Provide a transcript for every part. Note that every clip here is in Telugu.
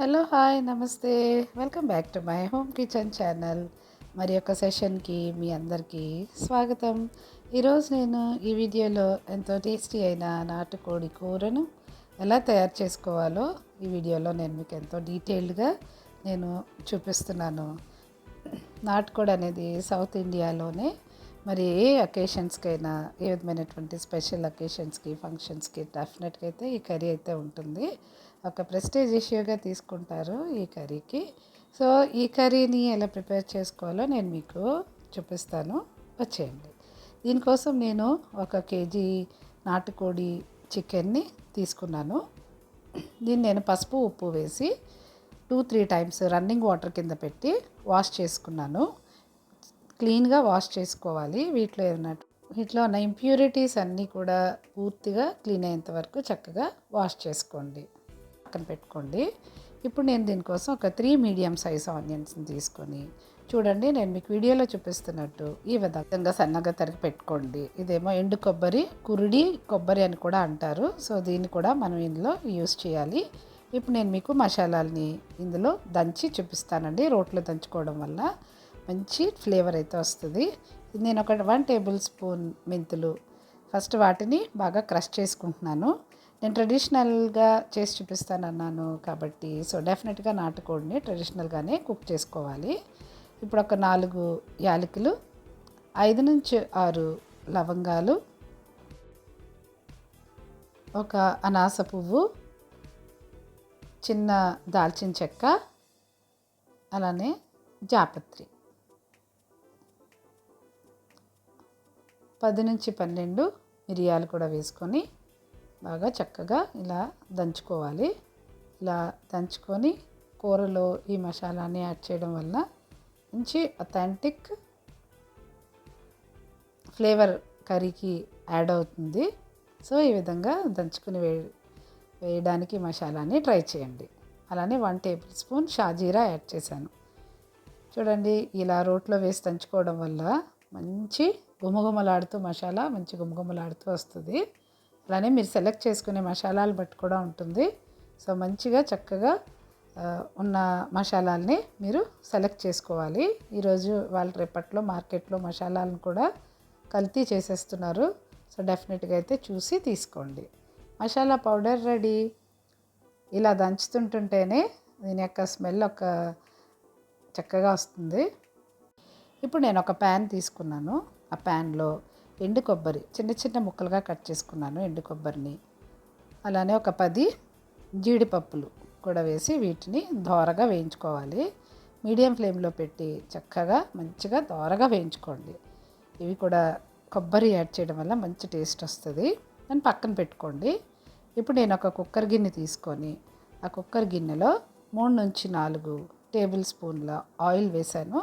హలో, హాయ్, నమస్తే. Welcome back to my home kitchen channel. మరి యొక్క సెషన్కి మీ అందరికీ స్వాగతం. ఈరోజు నేను ఈ వీడియోలో ఎంతో టేస్టీ అయిన నాటుకోడి కూరను ఎలా తయారు చేసుకోవాలో ఈ వీడియోలో నేను మీకు ఎంతో డీటెయిల్డ్గా నేను చూపిస్తున్నాను. నాటుకోడి అనేది సౌత్ ఇండియాలోనే మరి ఏ అకేషన్స్కైనా ఏ విధమైనటువంటి స్పెషల్ అకేషన్స్కి ఫంక్షన్స్కి డెఫినెట్గా అయితే ఈ కర్రీ అయితే ఉంటుంది. ఒక ప్రెస్టేజ్ ఇష్యూగా తీసుకుంటారు ఈ కర్రీకి. సో ఈ కర్రీని ఎలా ప్రిపేర్ చేసుకోవాలో నేను మీకు చూపిస్తాను, వచ్చేయండి. దీనికోసం నేను 1 కేజీ నాటుకోడి చికెన్ని తీసుకున్నాను. దీన్ని నేను పసుపు ఉప్పు వేసి 2-3 టైమ్స్ రన్నింగ్ వాటర్ కింద పెట్టి వాష్ చేసుకున్నాను. క్లీన్గా వాష్ చేసుకోవాలి. వీటిలో ఉన్న ఇంప్యూరిటీస్ అన్నీ కూడా పూర్తిగా క్లీన్ అయ్యేంత వరకు చక్కగా వాష్ చేసుకోండి, పక్కన పెట్టుకోండి. ఇప్పుడు నేను దీనికోసం ఒక 3 మీడియం సైజ్ ఆనియన్స్ని తీసుకొని, చూడండి నేను మీకు వీడియోలో చూపిస్తున్నట్టు ఈ విధంగా సన్నగా తరిగి పెట్టుకోండి. ఇదేమో ఎండు కొబ్బరి, కురుడి కొబ్బరి అని కూడా అంటారు. సో దీన్ని కూడా మనం ఇందులో యూస్ చేయాలి. ఇప్పుడు నేను మీకు మసాలాలని ఇందులో దంచి చూపిస్తానండి. రోట్లో దంచుకోవడం వల్ల మంచి ఫ్లేవర్ అయితే వస్తుంది. నేను ఒక 1 టేబుల్ స్పూన్ మెంతులు ఫస్ట్ వాటిని బాగా క్రష్ చేసుకుంటున్నాను. నేను ట్రెడిషనల్గా చేసి చూపిస్తానన్నాను కాబట్టి సో డెఫినెట్గా నాటుకోడిని ట్రెడిషనల్గానే కుక్ చేసుకోవాలి. ఇప్పుడు ఒక 4 యాలకులు, 5-6 లవంగాలు, ఒక అనాస పువ్వు, చిన్న దాల్చిన చెక్క, అలానే జాపత్రి, 10-12 మిరియాలు కూడా వేసుకొని బాగా చక్కగా ఇలా దంచుకోవాలి. ఇలా దంచుకొని కూరలో ఈ మసాలాని యాడ్ చేయడం వల్ల మంచి అథెంటిక్ ఫ్లేవర్ కర్రీకి యాడ్ అవుతుంది. సో ఈ విధంగా దంచుకుని వేయడానికి మసాలాని ట్రై చేయండి. అలానే 1 టేబుల్ స్పూన్ షాజీరా యాడ్ చేశాను. చూడండి ఇలా రోట్లో వేసి దంచుకోవడం వల్ల మంచి గుమగుమలాడుతూ మసాలా మంచి గుమగుమలాడుతూ వస్తుంది. అలానే మీరు సెలెక్ట్ చేసుకునే మసాలాలు బట్టి కూడా ఉంటుంది. సో మంచిగా చక్కగా ఉన్న మసాలాల్ని మీరు సెలెక్ట్ చేసుకోవాలి. ఈరోజు వాళ్ళ రేపట్లో మార్కెట్లో మసాలాలను కూడా కల్తీ చేసేస్తున్నారు. సో డెఫినెట్గా అయితే చూసి తీసుకోండి. Masala powder ready. ఇలా దంచుతుంటుంటేనే దీని యొక్క స్మెల్ చక్కగా వస్తుంది. ఇప్పుడు నేను ఒక ప్యాన్ తీసుకున్నాను. ఆ ప్యాన్లో ఎండు కొబ్బరి చిన్న చిన్న ముక్కలుగా కట్ చేసుకున్నాను. ఎండు కొబ్బరిని అలానే ఒక 10 జీడిపప్పులు కూడా వేసి వీటిని దోరగా వేయించుకోవాలి. మీడియం ఫ్లేమ్లో పెట్టి చక్కగా మంచిగా దోరగా వేయించుకోండి. ఇవి కూడా కొబ్బరి యాడ్ చేయడం వల్ల మంచి టేస్ట్ వస్తుంది. దాన్ని పక్కన పెట్టుకోండి. ఇప్పుడు నేను ఒక కుక్కర్ గిన్నె తీసుకొని ఆ కుక్కర్ గిన్నెలో 3-4 టేబుల్ స్పూన్ల ఆయిల్ వేశాను.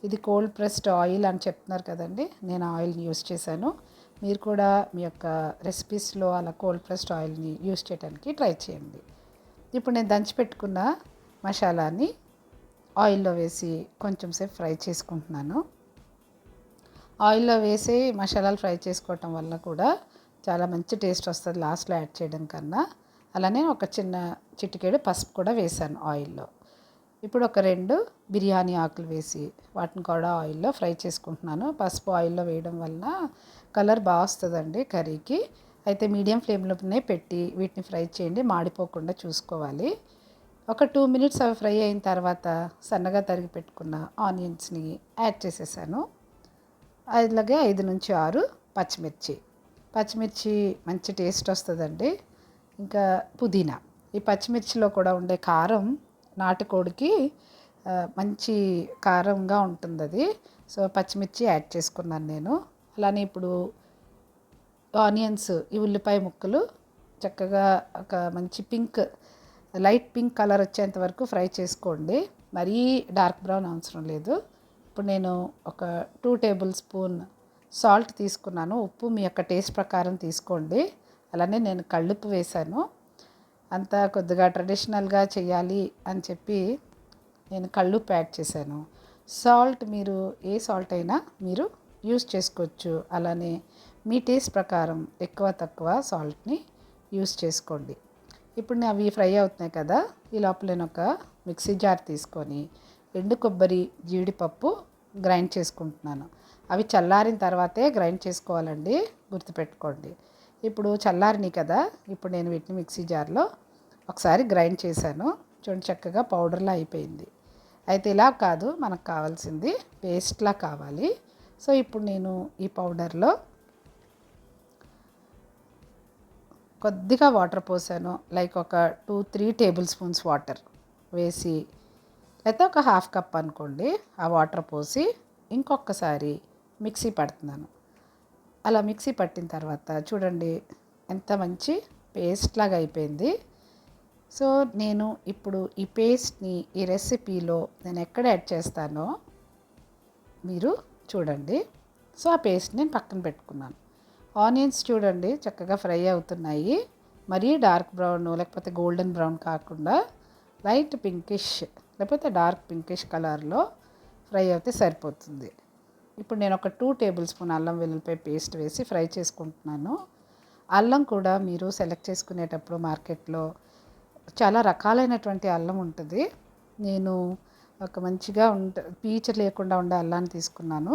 ఇది కోల్డ్ ప్రెస్డ్ ఆయిల్ అని చెప్తున్నారు కదండి, నేను ఆయిల్ని యూస్ చేశాను. మీరు కూడా మీ యొక్క రెసిపీస్లో అలా కోల్డ్ ప్రెస్డ్ ఆయిల్ని యూస్ చేయడానికి ట్రై చేయండి. ఇప్పుడు నేను దంచిపెట్టుకున్న మసాలాని ఆయిల్లో వేసి కొంచెం సేపు ఫ్రై చేసుకుంటున్నాను. ఆయిల్లో వేసి మసాలాలు ఫ్రై చేసుకోవటం వల్ల కూడా చాలా మంచి టేస్ట్ వస్తుంది లాస్ట్లో యాడ్ చేయడం కన్నా. అలానే ఒక చిన్న చిటికెడు పసుపు కూడా వేశాను ఆయిల్లో. ఇప్పుడు ఒక 2 బిర్యానీ ఆకులు వేసి వాటిని కూడా ఆయిల్లో ఫ్రై చేసుకుంటున్నాను. పసుపు ఆయిల్లో వేయడం వల్ల కలర్ బాగా వస్తుందండి కర్రీకి. అయితే మీడియం ఫ్లేమ్లోనే పెట్టి వీటిని ఫ్రై చేయండి, మాడిపోకుండా చూసుకోవాలి. ఒక 2 మినిట్స్ అవి ఫ్రై అయిన తర్వాత సన్నగా తరిగి పెట్టుకున్న ఆనియన్స్ని యాడ్ చేసేసాను. అలాగే 5-6 పచ్చిమిర్చి మంచి టేస్ట్ వస్తుందండి. ఇంకా పుదీనా. ఈ పచ్చిమిర్చిలో కూడా ఉండే కారం నాటుకోడికి మంచి కారంగా ఉంటుంది అది. సో పచ్చిమిర్చి యాడ్ చేసుకున్నాను నేను. అలానే ఇప్పుడు ఆనియన్స్, ఈ ఉల్లిపాయ ముక్కలు చక్కగా ఒక మంచి లైట్ పింక్ కలర్ వచ్చేంత వరకు ఫ్రై చేసుకోండి. మరీ డార్క్ బ్రౌన్ అవసరం లేదు. ఇప్పుడు నేను ఒక 2 టేబుల్ స్పూన్ సాల్ట్ తీసుకున్నాను. ఉప్పు మీ యొక్క టేస్ట్ ప్రకారం తీసుకోండి. అలానే నేను కళ్ళుప్పు వేశాను. అంతా కొద్దిగా ట్రెడిషనల్గా చేయాలి అని చెప్పి నేను కళ్ళుప్పు యాడ్ చేశాను. సాల్ట్ మీరు ఏ సాల్ట్ అయినా మీరు యూస్ చేసుకోవచ్చు. అలానే మీ టేస్ట్ ప్రకారం ఎక్కువ తక్కువ సాల్ట్ని యూస్ చేసుకోండి. ఇప్పుడు అవి ఫ్రై అవుతున్నాయి కదా, ఈ లోపల నేను ఒక మిక్సీ జార్ తీసుకొని ఎండు కొబ్బరి, జీడిపప్పు గ్రైండ్ చేసుకుంటున్నాను. అవి చల్లారిన తర్వాతే గ్రైండ్ చేసుకోవాలండి, గుర్తుపెట్టుకోండి. ఇప్పుడు చల్లారినాయి కదా, ఇప్పుడు నేను వీటిని మిక్సీ జార్లో ఒకసారి గ్రైండ్ చేశాను. చూడండి చక్కగా పౌడర్లా అయిపోయింది. అయితే ఇలా కాదు, మనకు కావాల్సింది పేస్ట్లా కావాలి. సో ఇప్పుడు నేను ఈ పౌడర్లో కొద్దిగా వాటర్ పోసాను, లైక్ ఒక 2-3 టేబుల్ స్పూన్స్ వాటర్ వేసి, లేకపోతే ఒక హాఫ్ కప్ అనుకోండి, ఆ వాటర్ పోసి ఇంకొకసారి మిక్సీ పడుతున్నాను. అలా మిక్సీ పట్టిన తర్వాత చూడండి ఎంత మంచి పేస్ట్ లాగా అయిపోయింది. సో నేను ఇప్పుడు ఈ పేస్ట్ని ఈ రెసిపీలో నేను ఎక్కడ యాడ్ చేస్తానో మీరు చూడండి. సో ఆ పేస్ట్ నేను పక్కన పెట్టుకున్నాను. ఆనియన్స్ చూడండి చక్కగా ఫ్రై అవుతున్నాయి. మరీ డార్క్ బ్రౌన్ లేకపోతే గోల్డెన్ బ్రౌన్ కాకుండా లైట్ పింకిష్ లేకపోతే డార్క్ పింకిష్ కలర్లో ఫ్రై అయితే సరిపోతుంది. ఇప్పుడు నేను ఒక 2 టేబుల్ స్పూన్ అల్లం వెల్లుల్లిపాయ పేస్ట్ వేసి ఫ్రై చేసుకుంటున్నాను. అల్లం కూడా మీరు సెలెక్ట్ చేసుకునేటప్పుడు మార్కెట్లో చాలా రకాలైనటువంటి అల్లం ఉంటుంది. నేను ఒక మంచిగా పీచు లేకుండా ఉండే అల్లాన్ని తీసుకున్నాను.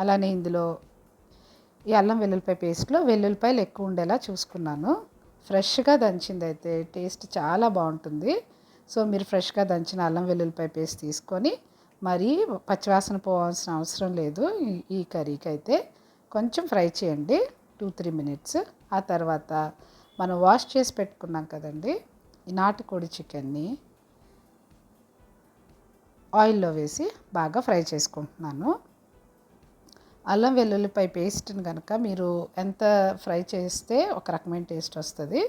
అలానే ఇందులో ఈ అల్లం వెల్లుల్లిపాయ పేస్ట్లో వెల్లుల్లిపాయలు ఎక్కువ ఉండేలా చూసుకున్నాను. ఫ్రెష్గా దంచింది అయితే టేస్ట్ చాలా బాగుంటుంది. సో మీరు ఫ్రెష్గా దంచిన అల్లం వెల్లుల్లిపాయ పేస్ట్ తీసుకొని, మరీ పచ్చివాసన పోవాల్సిన అవసరం లేదు. ఈ కర్రీకి అయితే కొంచెం ఫ్రై చేయండి 2-3 మినిట్స్. ఆ తర్వాత మనం వాష్ చేసి పెట్టుకున్నాం కదండి ఈ నాటుకోడి చికెన్ని ఆయిల్లో వేసి బాగా ఫ్రై చేసుకుంటున్నాను. అల్లం వెల్లుల్లిపాయ పేస్ట్ని కనుక మీరు ఎంత ఫ్రై చేస్తే ఒక రకమైన టేస్ట్ వస్తుంది.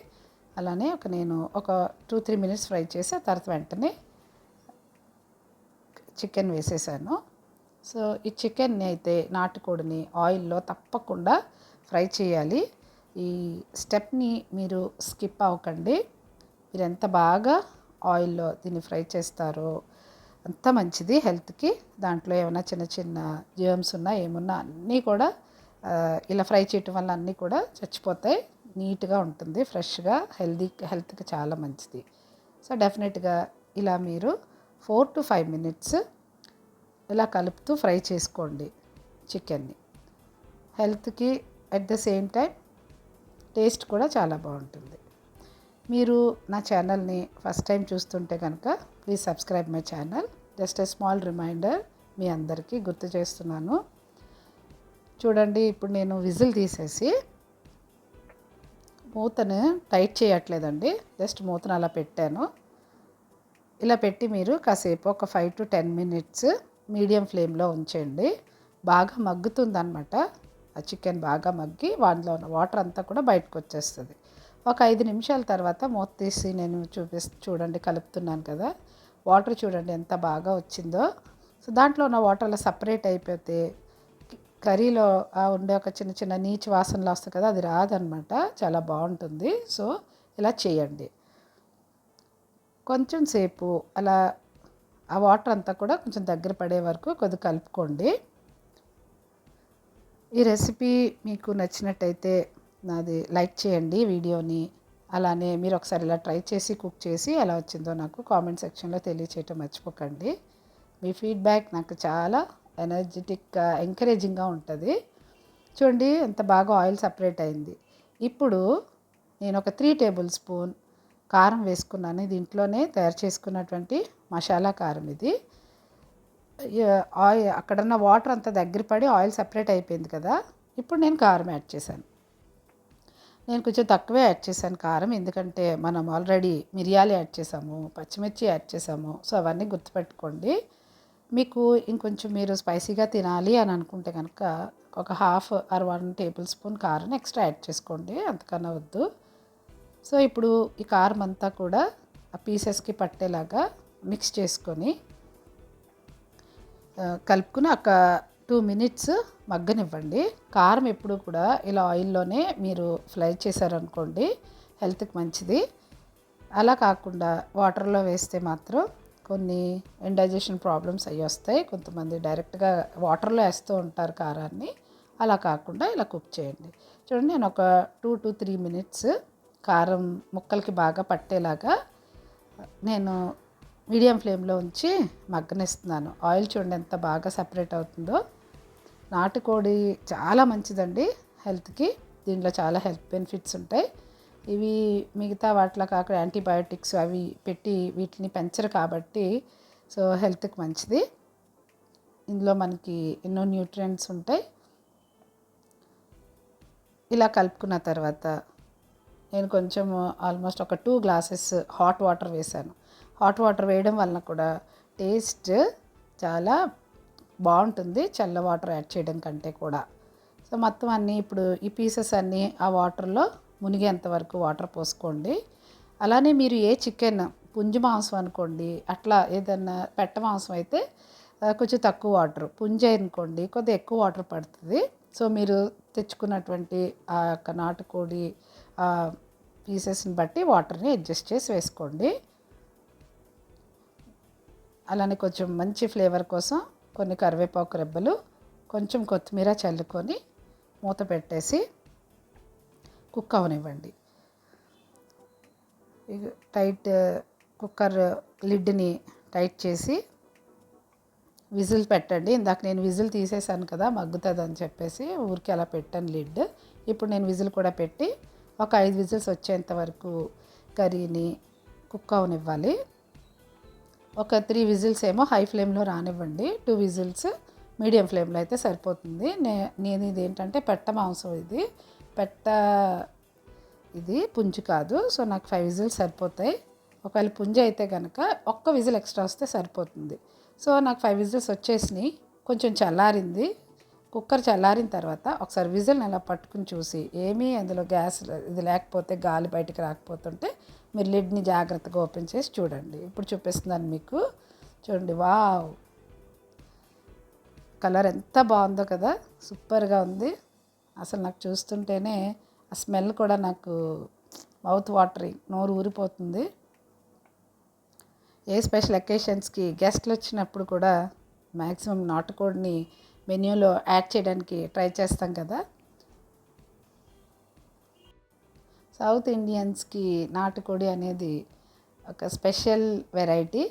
అలానే నేను ఒక 2-3 మినిట్స్ ఫ్రై చేసి ఆ తర్వాత వెంటనే చికెన్ వేసేసాను. సో ఈ చికెన్ని అయితే నాటుకోడిని ఆయిల్లో తప్పకుండా ఫ్రై చేయాలి. ఈ స్టెప్ని మీరు స్కిప్ అవ్వకండి. మీరు ఎంత బాగా ఆయిల్లో దీన్ని ఫ్రై చేస్తారో అంత మంచిది హెల్త్కి. దాంట్లో ఏమైనా చిన్న చిన్న జర్మ్స్ ఉన్నా ఏమున్నా అన్నీ కూడా ఇలా ఫ్రై చేయటం వల్ల అన్నీ కూడా చచ్చిపోతాయి. నీట్గా ఉంటుంది, ఫ్రెష్గా, హెల్త్కి చాలా మంచిది. సో డెఫినెట్గా ఇలా మీరు 4-5 మినిట్స్ ఇలా కలుపుతూ ఫ్రై చేసుకోండి చికెన్ని. హెల్త్కి at the same time taste కూడా చాలా బాగుంటుంది. మీరు నా ఛానల్ని ఫస్ట్ టైం చూస్తుంటే కనుక please subscribe my channel. Just a small reminder మీ అందరికీ గుర్తు చేస్తున్నాను. చూడండి ఇప్పుడు నేను విజిల్ తీసేసి మూతను టైట్ చేయట్లేదండి, జస్ట్ మూతను అలా పెట్టాను. ఇలా పెట్టి మీరు కాసేపు ఒక 5-10 మినిట్స్ మీడియం ఫ్లేమ్లో ఉంచండి. బాగా మగ్గుతుందన్నమాట. ఆ చికెన్ బాగా మగ్గి వాటిలో ఉన్న వాటర్ అంతా కూడా బయటకు వచ్చేస్తుంది. ఒక 5 నిమిషాల తర్వాత మూత తీసి నేను చూడండి కలుపుతున్నాను కదా, వాటర్ చూడండి ఎంత బాగా వచ్చిందో. సో దాంట్లో ఉన్న వాటర్ అలా సపరేట్ అయిపోతే కర్రీలో ఉండే ఒక చిన్న చిన్న నీచు వాసనలు వస్తాయి కదా, అది రాదనమాట, చాలా బాగుంటుంది. సో ఇలా చేయండి. కొంచెం సేపు అలా ఆ వాటర్ అంతా కూడా కొంచెం దగ్గర పడే వరకు కొద్దిగా కలుపుకోండి. ఈ రెసిపీ మీకు నచ్చినట్టయితే నాది లైక్ చేయండి వీడియోని. అలానే మీరు ఒకసారి ఇలా ట్రై చేసి కుక్ చేసి ఎలా వచ్చిందో నాకు కామెంట్ సెక్షన్లో తెలియచేయటం మర్చిపోకండి. మీ ఫీడ్బ్యాక్ నాకు చాలా ఎనర్జెటిక్గా, ఎంకరేజింగ్గా ఉంటుంది. చూడండి ఎంత బాగా ఆయిల్ సపరేట్ అయింది. ఇప్పుడు నేను ఒక 3 టేబుల్ స్పూన్ కారం వేసుకున్నాను. దీంట్లోనే తయారు చేసుకున్నటువంటి మసాలా కారం ఇది. ఆయిల్ అక్కడున్న వాటర్ అంతా దగ్గర పడి ఆయిల్ సపరేట్ అయిపోయింది కదా, ఇప్పుడు నేను కారం యాడ్ చేశాను. నేను కొంచెం తక్కువే యాడ్ చేశాను కారం, ఎందుకంటే మనం ఆల్రెడీ మిరియాలు యాడ్ చేసాము, పచ్చిమిర్చి యాడ్ చేసాము. సో అవన్నీ గుర్తుపెట్టుకోండి. మీకు ఇంకొంచెం మీరు స్పైసీగా తినాలి అని అనుకుంటే కనుక ఒక 1/2 టేబుల్ స్పూన్ కారం ఎక్స్ట్రా యాడ్ చేసుకోండి, అంతకన్నా వద్దు. సో ఇప్పుడు ఈ కారం అంతా కూడా ఆ పీసెస్కి పట్టేలాగా మిక్స్ చేసుకొని కలుపుకుని ఒక 2 మినిట్స్ మగ్గనివ్వండి. కారం ఎప్పుడు కూడా ఇలా ఆయిల్లోనే మీరు ఫ్రై చేశారనుకోండి హెల్త్కి మంచిది. అలా కాకుండా వాటర్లో వేస్తే మాత్రం కొన్ని ఇండైజెషన్ ప్రాబ్లమ్స్ అవి వస్తాయి. కొంతమంది డైరెక్ట్గా వాటర్లో వేస్తూ ఉంటారు కారాన్ని. అలా కాకుండా ఇలా కుక్ చేయండి. చూడండి నేను ఒక 2-3 మినిట్స్ కారం ముక్కలకి బాగా పట్టేలాగా నేను మీడియం ఫ్లేమ్లో ఉంచి మగ్గనిస్తున్నాను. ఆయిల్ చూడండి ఎంత బాగా సపరేట్ అవుతుందో. నాటుకోడి చాలా మంచిదండి హెల్త్కి. దీంట్లో చాలా హెల్త్ బెనిఫిట్స్ ఉంటాయి. ఇవి మిగతా వాటిలో కాకుండా యాంటీబయాటిక్స్ అవి పెట్టి వీటిని పెంచరు కాబట్టి సో హెల్త్కి మంచిది. ఇందులో మనకి ఎన్నో న్యూట్రియంట్స్ ఉంటాయి. ఇలా కలుపుకున్న తర్వాత నేను కొంచెం ఆల్మోస్ట్ ఒక 2 గ్లాసెస్ హాట్ వాటర్ వేసాను. హాట్ వాటర్ వేయడం వలన కూడా టేస్ట్ చాలా బాగుంటుంది చల్ల వాటర్ యాడ్ చేయడం కంటే కూడా. సో మొత్తం అన్నీ ఇప్పుడు ఈ పీసెస్ అన్నీ ఆ వాటర్లో మునిగేంత వరకు వాటర్ పోసుకోండి. అలానే మీరు ఏ చికెన్ పుంజు మాంసం అనుకోండి, అట్లా ఏదన్నా పెట్ట మాంసం అయితే కొంచెం తక్కువ వాటర్, పుంజి అనుకోండి కొద్దిగా ఎక్కువ వాటర్ పడుతుంది. సో మీరు తెచ్చుకున్నటువంటి ఆ యొక్క నాటుకోడి పీసెస్ని బట్టి వాటర్ని అడ్జస్ట్ చేసి వేసుకోండి. అలానే కొంచెం మంచి ఫ్లేవర్ కోసం కొన్ని కరివేపాకు రెబ్బలు, కొంచెం కొత్తిమీర చల్లుకొని మూత పెట్టేసి కుక్ అవనివ్వండి. టైట్ కుక్కర్ లిడ్ని టైట్ చేసి విజిల్ పెట్టండి. ఇందాక నేను విజిల్ తీసేసాను కదా మగ్గుతుంది అని చెప్పేసి ఊరికి అలా పెట్టాను లిడ్. ఇప్పుడు నేను విజిల్ కూడా పెట్టి ఒక 5 విజిల్స్ వచ్చేంత వరకు కర్రీని కుక్ అవనివ్వాలి. ఒక 3 విజిల్స్ ఏమో హై ఫ్లేమ్లో రానివ్వండి, 2 విజిల్స్ మీడియం ఫ్లేమ్లో అయితే సరిపోతుంది. నేను ఇది ఏంటంటే పెట్ట మాంసం, ఇది పుంజు కాదు. సో నాకు 5 విజిల్స్ సరిపోతాయి. ఒకవేళ పుంజు అయితే కనుక ఒక్క విజిల్ ఎక్స్ట్రా వస్తే సరిపోతుంది. సో నాకు 5 విజిల్స్ వచ్చేసినాయి. కొంచెం చల్లారింది. కుక్కర్ చల్లారిన తర్వాత ఒకసారి విజిల్ని అలా పట్టుకుని చూసి ఏమీ అందులో గ్యాస్ ఇది లేకపోతే గాలి బయటికి రాకపోతుంటే మీరు లిడ్ని జాగ్రత్తగా ఓపెన్ చేసి చూడండి. ఇప్పుడు చూపిస్తున్నాను మీకు. చూడండి, వావ్, కలర్ ఎంత బాగుందో కదా, సూపర్గా ఉంది. అసలు నాకు చూస్తుంటేనే ఆ స్మెల్ కూడా నాకు మౌత్ వాటరింగ్, నోరు ఊరిపోతుంది. ఏ స్పెషల్ అకేషన్స్కి గెస్ట్లు వచ్చినప్పుడు కూడా మ్యాక్సిమం నాటుకోడిని మెన్యూలో యాడ్ చేయడానికి ట్రై చేస్తాం కదా. సౌత్ ఇండియన్స్కి నాటుకోడి అనేది ఒక స్పెషల్ వెరైటీ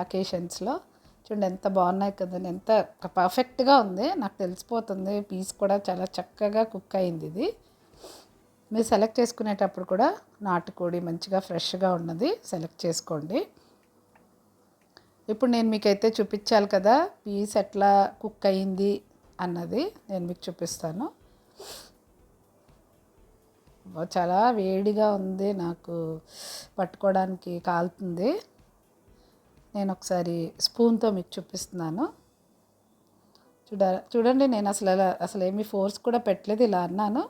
అకేషన్స్లో. చూడండి ఎంత బాగున్నాయి కదండి, ఎంత పర్ఫెక్ట్గా ఉంది. నాకు తెలిసిపోతుంది పీస్ కూడా చాలా చక్కగా కుక్ అయింది. ఇది మీరు సెలెక్ట్ చేసుకునేటప్పుడు కూడా నాటుకోడి మంచిగా ఫ్రెష్గా ఉన్నది సెలెక్ట్ చేసుకోండి. ఇప్పుడు నేను మీకైతే చూపించాలి కదా పీస్ ఎట్లా కుక్ అయింది అన్నది నేను మీకు చూపిస్తాను. చాలా వేడిగా ఉంది, నాకు పట్టుకోవడానికి కాలుతుంది. నేను ఒకసారి స్పూన్తో మీకు చూపిస్తున్నాను. చూడండి, నేను అసలు ఏమీ ఫోర్స్ కూడా పెట్టలేదు, ఇలా అన్నాను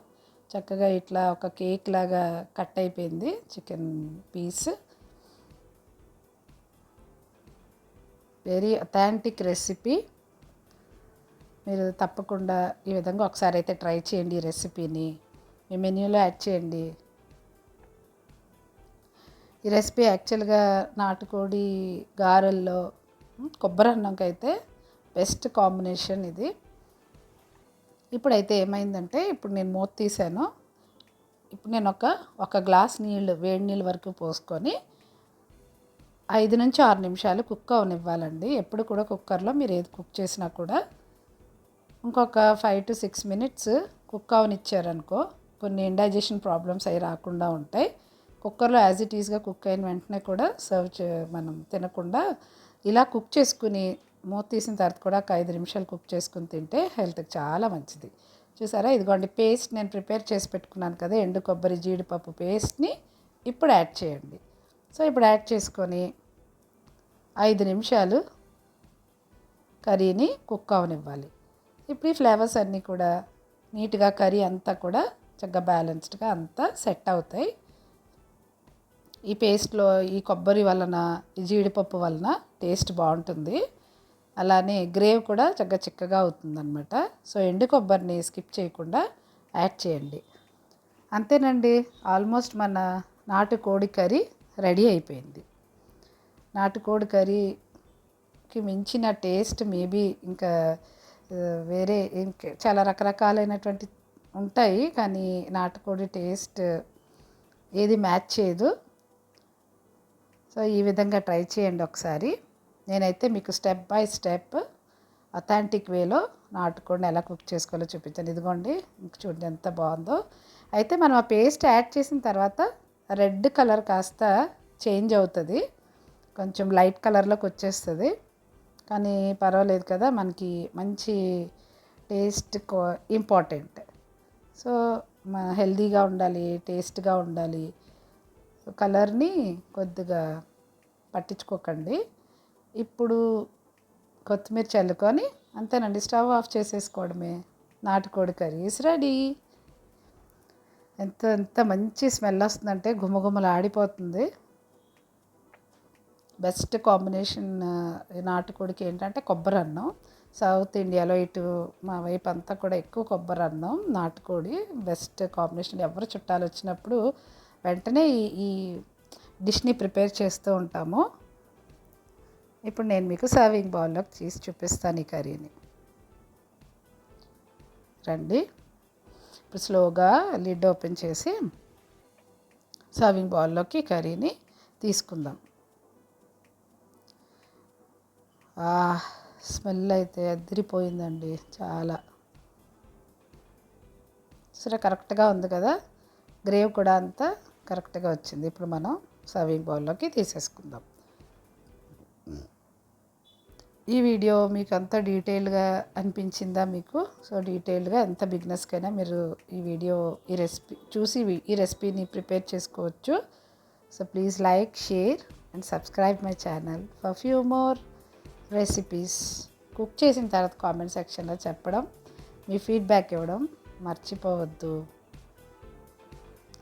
చక్కగా ఇట్లా ఒక కేక్ లాగా కట్ అయిపోయింది chicken piece. Very authentic recipe. మీరు తప్పకుండా ఈ విధంగా ఒకసారి అయితే ట్రై చేయండి. ఈ రెసిపీని మీ మెన్యూలో యాడ్ చేయండి. ఈ రెసిపీ యాక్చువల్గా నాటుకోడి గారెల్లో కొబ్బరి అన్నంకి అయితే బెస్ట్ కాంబినేషన్ ఇది. ఇప్పుడైతే ఏమైందంటే ఇప్పుడు నేను మూత తీసాను. ఇప్పుడు నేను ఒక గ్లాస్ నీళ్ళు, వేడి నీళ్ళు వరకు పోసుకొని 5 నుంచి 6 నిమిషాలు కుక్ అవనివ్వాలండి. ఎప్పుడు కూడా కుక్కర్లో మీరు ఏది కుక్ చేసినా కూడా ఇంకొక 5 to 6 మినిట్స్ కుక్ అవనిచ్చారనుకో కొన్ని ఇండైజెషన్ ప్రాబ్లమ్స్ అవి రాకుండా ఉంటాయి. కుక్కర్లో యాజ్ ఇట్ ఈస్గా కుక్ అయిన వెంటనే కూడా మనం తినకుండా ఇలా కుక్ చేసుకుని మూత తీసిన తర్వాత కూడా ఒక 5 నిమిషాలు కుక్ చేసుకుని తింటే హెల్త్కి చాలా మంచిది. చూసారా, ఇదిగోండి పేస్ట్ నేను ప్రిపేర్ చేసి పెట్టుకున్నాను కదా, ఎండు కొబ్బరి జీడిపప్పు పేస్ట్ని ఇప్పుడు యాడ్ చేయండి. సో ఇప్పుడు యాడ్ చేసుకొని 5 నిమిషాలు కర్రీని కుక్ అవనివ్వాలి. ఇప్పుడు ఈ ఫ్లేవర్స్ అన్నీ కూడా నీట్గా కర్రీ అంతా కూడా చక్కగా బ్యాలెన్స్డ్గా అంతా సెట్ అవుతాయి. ఈ పేస్ట్లో ఈ కొబ్బరి వలన, ఈ జీడిపప్పు వలన టేస్ట్ బాగుంటుంది. అలానే గ్రేవ్ కూడా చక్కగా చిక్కగా అవుతుందన్నమాట. సో ఎండు కొబ్బరిని స్కిప్ చేయకుండా యాడ్ చేయండి. అంతేనండి, ఆల్మోస్ట్ మన నాటుకోడి కర్రీ రెడీ అయిపోయింది. నాటుకోడి కర్రీకి మించిన టేస్ట్ మేబీ ఇంకా వేరే చాలా రకరకాలైనటువంటి ఉంటాయి, కానీ నాటుకోడి టేస్ట్ ఏది మ్యాచ్ చేయదు. సో ఈ విధంగా ట్రై చేయండి ఒకసారి. నేనైతే మీకు స్టెప్ బై స్టెప్ అథెంటిక్ వేలో నాటుకోడిని ఎలా కుక్ చేసుకోవాలో చూపించాను. ఇదిగోండి, ఇంక చూడండి ఎంత బాగుందో. అయితే మనం ఆ పేస్ట్ యాడ్ చేసిన తర్వాత రెడ్ కలర్ కాస్త చేంజ్ అవుతుంది, కొంచెం లైట్ కలర్లోకి వచ్చేస్తుంది. కానీ పర్వాలేదు కదా, మనకి మంచి టేస్ట్ ఇంపార్టెంట్. సో హెల్తీగా ఉండాలి, టేస్ట్గా ఉండాలి. కలర్ని కొద్దిగా పట్టించుకోకండి. ఇప్పుడు కొత్తిమీర చల్లుకొని అంతేనండి, స్టవ్ ఆఫ్ చేసేసుకోవడమే. నాటుకోడి కర్రీ ఇస్ రెడీ. ఎంత ఎంత మంచి స్మెల్ వస్తుందంటే గుమగుమలు ఆడిపోతుంది. బెస్ట్ కాంబినేషన్ నాటుకోడికి ఏంటంటే కొబ్బరి అన్నం. సౌత్ ఇండియాలో ఇటు మా వైపు అంతా కూడా ఎక్కువ కొబ్బరి అన్నం నాటుకోడి బెస్ట్ కాంబినేషన్. ఎవరు చుట్టాలు వచ్చినప్పుడు వెంటనే ఈ డిష్ని ప్రిపేర్ చేస్తూ ఉంటాము. ఇప్పుడు నేను మీకు సర్వింగ్ బౌల్లోకి తీసి చూపిస్తాను ఈ కర్రీని. రండి, ఇప్పుడు స్లోగా లిడ్ ఓపెన్ చేసి సర్వింగ్ బౌల్లోకి కర్రీని తీసుకుందాం. స్మెల్ అయితే అదిరిపోయిందండి, చాలా. సరే, కరెక్ట్గా ఉంది కదా, గ్రేవ్ కూడా అంతా కరెక్ట్గా వచ్చింది. ఇప్పుడు మనం సర్వింగ్ బౌల్లోకి తీసేసుకుందాం. ఈ వీడియో మీకు అంత డీటెయిల్గా అనిపించిందా మీకు? సో డీటెయిల్గా ఎంత బిగినర్స్కైనా మీరు ఈ రెసిపీ చూసి ఈ రెసిపీని ప్రిపేర్ చేసుకోవచ్చు. So please like, share and subscribe my channel for few more recipes. Cook చేసిన తర్వాత కామెంట్ సెక్షన్లో చెప్పడం, మీ ఫీడ్బ్యాక్ ఇవ్వడం మర్చిపోవద్దు.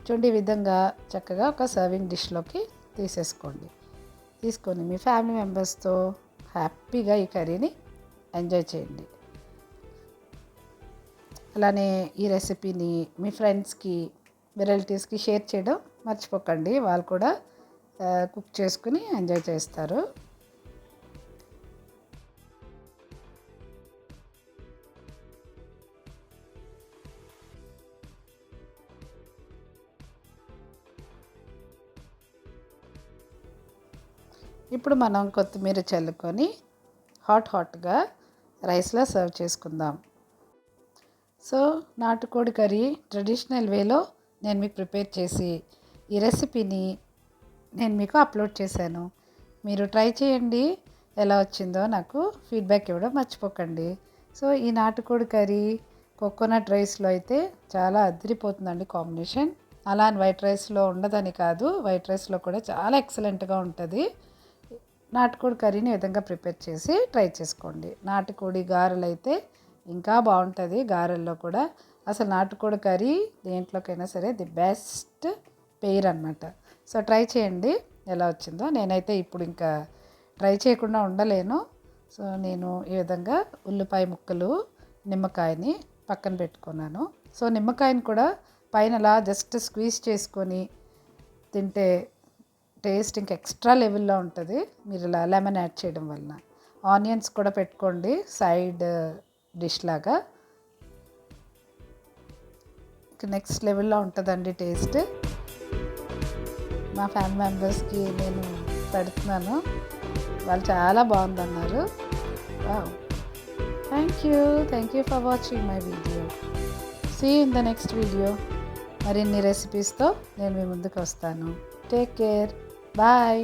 చూడండి, ఈ విధంగా చక్కగా ఒక సర్వింగ్ డిష్లోకి తీసుకొని మీ ఫ్యామిలీ మెంబర్స్తో హ్యాపీగా ఈ కర్రీని ఎంజాయ్ చేయండి. అలానే ఈ రెసిపీని మీ ఫ్రెండ్స్కి, మీ రిలేటివ్స్కి షేర్ చేయడం మర్చిపోకండి. వాళ్ళు కూడా కుక్ చేసుకుని ఎంజాయ్ చేస్తారు. ఇప్పుడు మనం కొత్తిమీర చల్లుకొని హాట్గా రైస్లో సర్వ్ చేసుకుందాం. సో నాటుకోడి కర్రీ ట్రెడిషనల్ వేలో నేను మీకు ప్రిపేర్ చేసి ఈ రెసిపీని నేను మీకు అప్లోడ్ చేశాను. మీరు ట్రై చేయండి, ఎలా వచ్చిందో నాకు ఫీడ్బ్యాక్ ఇవ్వడం మర్చిపోకండి. సో ఈ నాటుకోడి కర్రీ కోకోనట్ రైస్లో అయితే చాలా అదిరిపోతుందండి కాంబినేషన్. అలా అని వైట్ రైస్లో ఉండదని కాదు, వైట్ రైస్లో కూడా చాలా ఎక్సలెంట్గా ఉంటుంది. నాటుకోడి కర్రీని ఈ విధంగా ప్రిపేర్ చేసి ట్రై చేసుకోండి. నాటుకోడి గారెలు అయితే ఇంకా బాగుంటుంది. గారెల్లో కూడా అసలు నాటుకోడి కర్రీ దేంట్లోకైనా సరే ది బెస్ట్ పెయిర్ అనమాట. సో ట్రై చేయండి, ఎలా వచ్చిందో. నేనైతే ఇప్పుడు ఇంకా ట్రై చేయకుండా ఉండలేను. సో నేను ఈ విధంగా ఉల్లిపాయ ముక్కలు, నిమ్మకాయని పక్కన పెట్టుకున్నాను. సో నిమ్మకాయని కూడా పైన అలా జస్ట్ స్క్వీజ్ చేసుకొని తింటే టేస్ట్ ఇంకా ఎక్స్ట్రా లెవెల్లో ఉంటుంది, మీరు ఇలా లెమన్ యాడ్ చేయడం వలన. ఆనియన్స్ కూడా పెట్టుకోండి సైడ్ డిష్ లాగా, నెక్స్ట్ లెవెల్లో ఉంటుందండి టేస్ట్. మా ఫ్యామిలీ మెంబర్స్కి నేను పెడుతున్నాను, వాళ్ళు చాలా బాగుందన్నారు. Thank you for watching my video. See you in the next video. మరిన్ని రెసిపీస్తో నేను మీ ముందుకు వస్తాను. Take care. Bye.